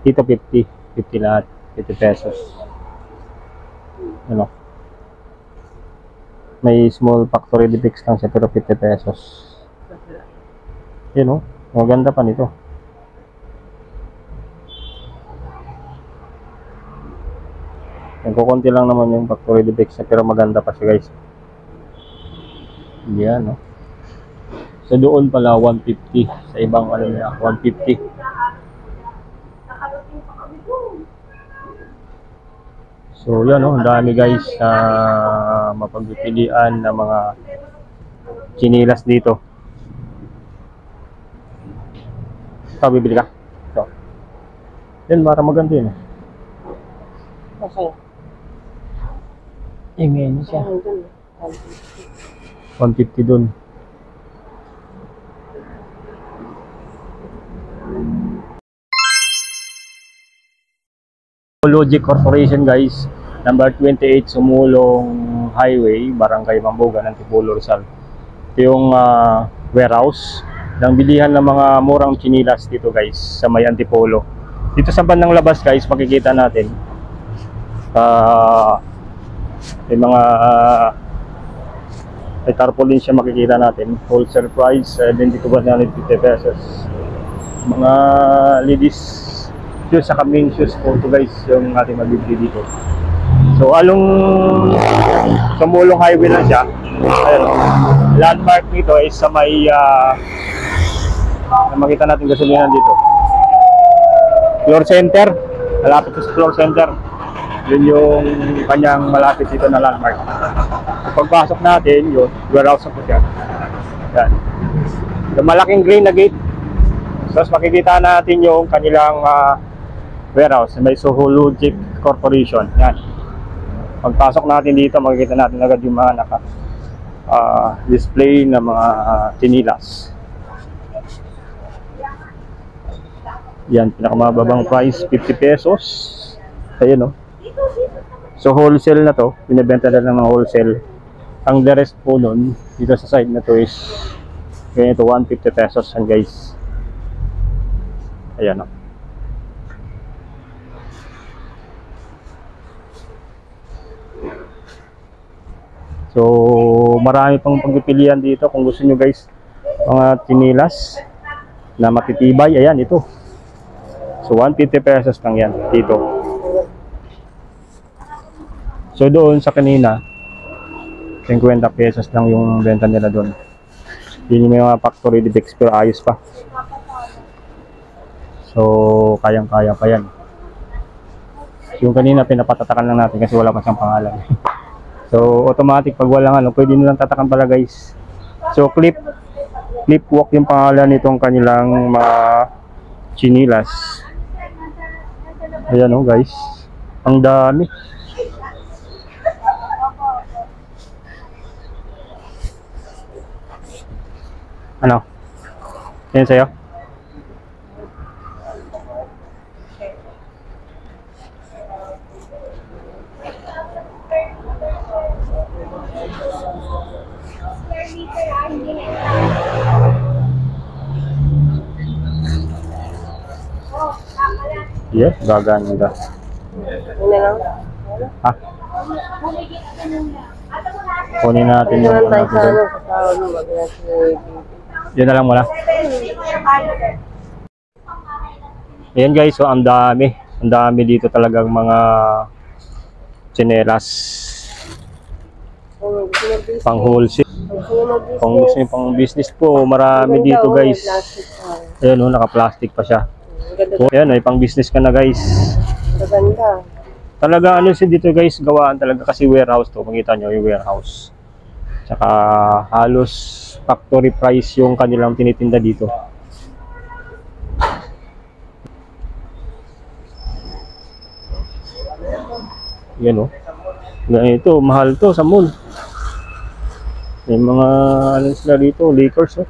Dito 50 lahat, 50 pesos. Ano? May small factory defects lang siya pero 50 pesos. Yun, oh. Maganda pa nito. Nagkukunti lang naman yung factory defects niya pero maganda pa siya, guys. Yan, oh. So doon pala 150, sa ibang ano niya 150. So yan, oh, ang dami guys sa mapagpipilian na mga chinilas dito. Ikaw, bibili ka? So, yan, para maganda yun. Okay. Ingay siya. 150 dun. Logic Corporation, guys, number 28 Sumulong Highway, Barangay Mambogan, Antipolo, Rizal. Ito yung warehouse ng bilihan ng mga murang chinilas dito, guys, sa may Antipolo. Dito sa bandang labas, guys, makikita natin may mga may tarpaulin siya, makikita natin. Wholesale price 22,150 pesos. Mga ladies shoes sa main shoes po ito, guys, yung ating mabibili dito. So along Sumulong Highway lang siya. Ayun, landmark nito is sa may makita natin gasolina dito, floor center, malapit sa floor center. Yun yung kanyang malapit dito na landmark. So, pagpasok natin yun, warehouse po siya. Yan, yung malaking green na gate. So makikita natin yung kanilang warehouse, may Soho Logic Corporation. Yan. Pagpasok natin dito, makikita natin agad yung mga display na mga chinilas. Yan, pinakamababang price 50 pesos. Ayun, no. So wholesale na to, binibenta na ng wholesale. Ang the rest po nun dito sa side na to is ganito, 150 pesos yan, guys. Ayan, no. So marami pang pagpipilian dito kung gusto nyo, guys, mga chinilas na matitibay. Ayan, ito. So 150 pesos lang yan dito. So doon sa kanina 50 pesos lang yung benta nila doon. Yun yung mga factory defects pero ayos pa. So kayang-kaya pa yan. Yung kanina pinapatatakan lang natin kasi wala pa siyang pangalan. So automatic pag walang ano, pwede nilang tatakan pala, guys. So clip walk yung pangalan nitong kanilang mga chinilas. Ayan, oh, guys, ang dami. Ano? Yan sa'yo? Yes, gaganda. Yun na lang. Ha? Kunin natin yung ano natin doon. Yun na lang muna. Ayan, guys, so ang dami. Ang dami dito talagang mga tsinelas. Pang wholesale. Kung gusto nyo pang business po, marami dito, guys. Ayan, oh, naka-plastic pa siya. Ayan, ay pang business ka na, guys. Maganda. Talaga ano siya dito, guys, gawaan talaga kasi warehouse to. Makita nyo yung warehouse. Tsaka halos factory price yung kanilang tinitinda dito. Yan, oh. Ito, mahal to sa mall. May mga ano sila dito, liquors, oh.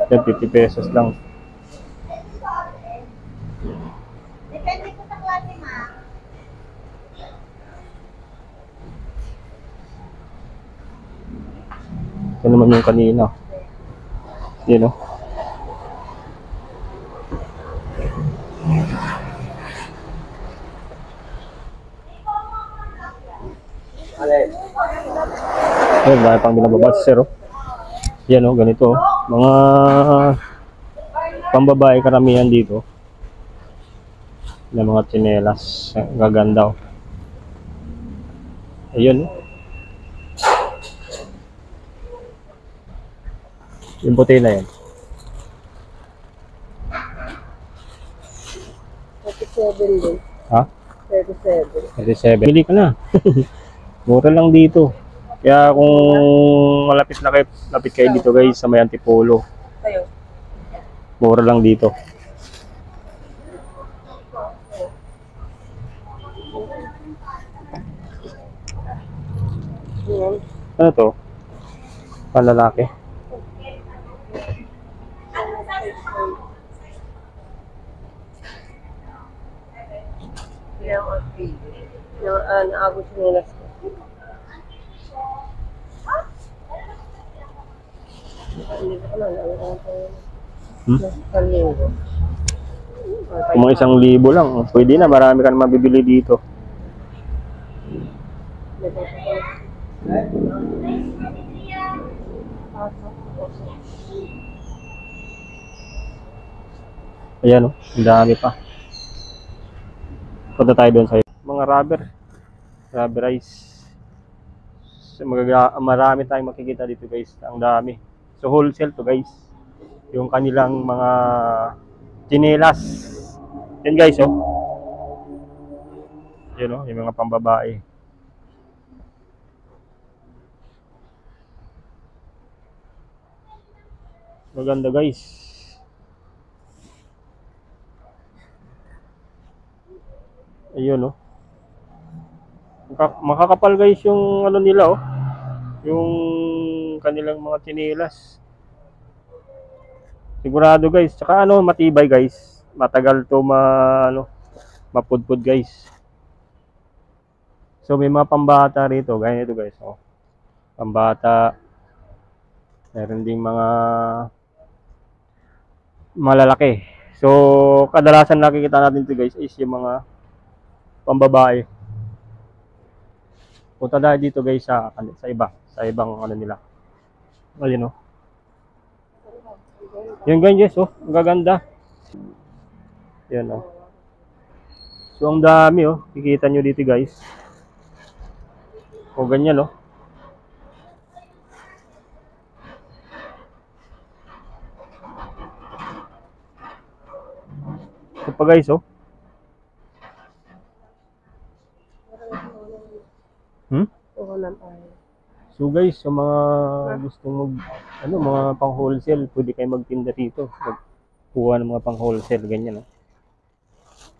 Yan, 50 pesos lang. Depende ko sa klase, ma. Ito naman yung kanina. Yan o. Ayun, dahil pang binababa si sir, oh. Yan, oh, ganito, oh. Mga pambabae karamihan dito. Na mga tsinelas. Gaganda, oh. Ayun, oh. Yung puti na yan. 37 din. Ha? 37. 37. Bili ka na. Mura lang dito. Kaya kung lapit kayo dito guys sa may Antipolo, Tayo. mura lang dito. Yan. Ano to? Panlalaki. Yung naabot nila. Hindi ko na alam. Kaligo. Kung mga 1,000 lang, pwede na. Marami ka na mabibili dito. Ayan, oh. Ang dami pa. Punta tayo doon sa mga rubberize. So, marami tayong makikita dito guys. Ang dami. So wholesale to guys. Yung kanilang mga tsinelas. Yan guys, oh. Yan, oh, yung mga pambabae. Maganda guys. Ayun, oh. Makakapal guys yung ano nila, oh. Yung kanilang mga tsinelas. Sigurado guys. Tsaka ano, matibay guys. Matagal to mapudpud guys. So may mga pambata rito. Gaya nito guys, oh. Pambata. Meron ding mga malalaki. So kadalasan nakikita natin ito guys is yung mga pambabae. Punta tayo dito guys sa ibang ano nila. Ayun, oh. Yan guys, oh, ang gaganda. Yan, oh. So ang dami, oh. Kikita nyo dito guys. O ganyan, oh. Ito pa guys, oh. So guys, sa mga gustong mga pang wholesale, pwede kayo magtinda dito. Magkuha ng mga pang wholesale, ganyan, oh.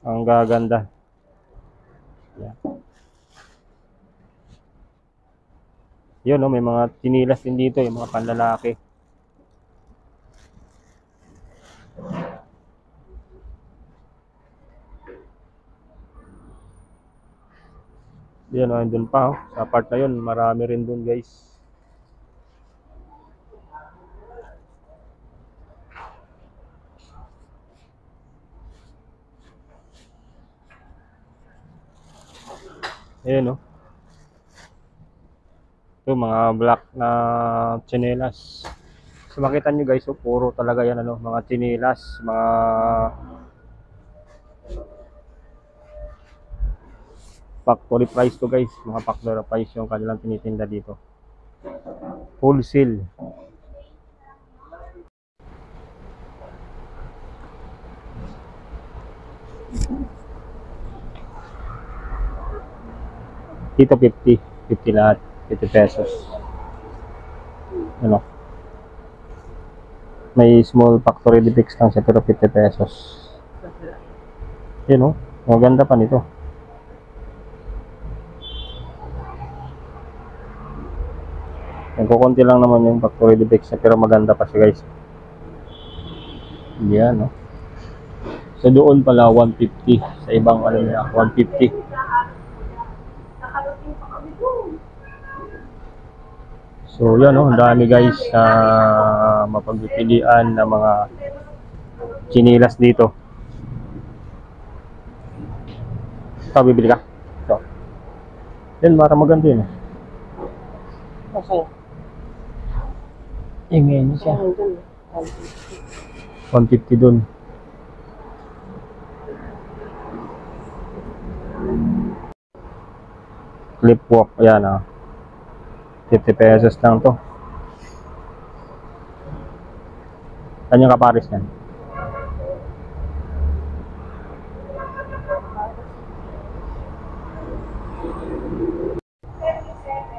Ang gaganda. Yan. Yun, oh, may mga tsinelas din dito, yung mga panlalaki. Yan, oh, doon pa, oh. Sa part na yun, marami rin doon guys. Ayan, oh. Ito, mga black na tsinelas. So makita nyo guys, oh, puro talaga yan, mga tsinelas, mga factory price to guys. Mga factory price yung kanilang tinitinda dito. Wholesale. Dito 50 lahat, 50 pesos. Ano? May small factory defects lang siya pero 50 pesos. Yun, oh. Maganda pa nito. Nagkukunti lang naman yung factory defects niya pero maganda pa siya guys. Yan, no? So doon pala 150. Sa ibang ano nila, 150. So yan, no? Ang dami guys mapagpipilian ng mga chinilas dito. Ito, bibili ka? Ito. Yan, para maganda yun. Okay. Ngayon siya. Ayun dun. 150 dun. Clip walk, ayan, 50 pesos lang to. Kanyang kaparis yan.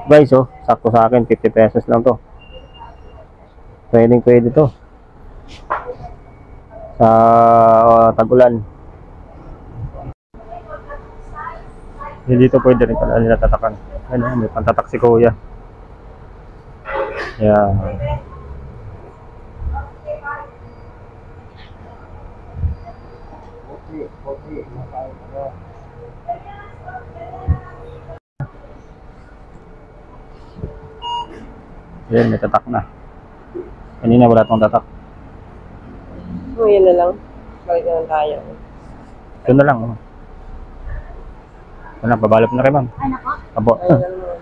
Guys, oh, sakto sa akin, 50 pesos lang to. Pwede to. Sa Tagulan. Hindi dito pwede rin pala nila tatakan. Ano, may pantatak si Kuya. Yeah. Yan, may tatak na. Kanina wala tong tatak. So, yun na lang. Balik na lang tayo. Ito na lang. Oh. Ano, babalap na kayo, ma'am. Ano ko? Abo. Ayun na lang.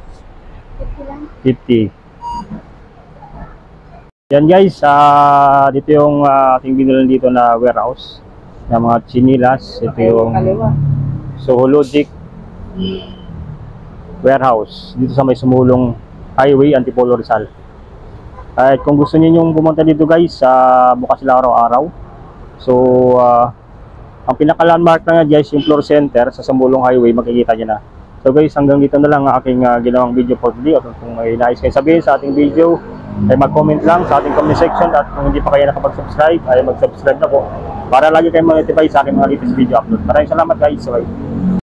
50 lang. 50. Yan guys, dito yung ating binulan dito na warehouse ng mga chinilas. Ito yung Kaliwa. Sohologic warehouse dito sa may Sumulong Highway, Antipolo, Rizal. At kung gusto niyo yung pumunta dito guys, bukas sila araw-araw. So ang pinaka-landmark na nga guys, yung floor center sa Sumulong Highway, makikita niyo na. So guys, hanggang dito na lang ang aking ginawang video for today. At kung may nais kayo sabihin sa ating video, ay mag-comment lang sa ating comment section. At kung hindi pa kayo nakapag-subscribe, ay mag-subscribe na po para lagi kayong ma-notify sa aking mga latest video upload. Maraming salamat guys. Bye.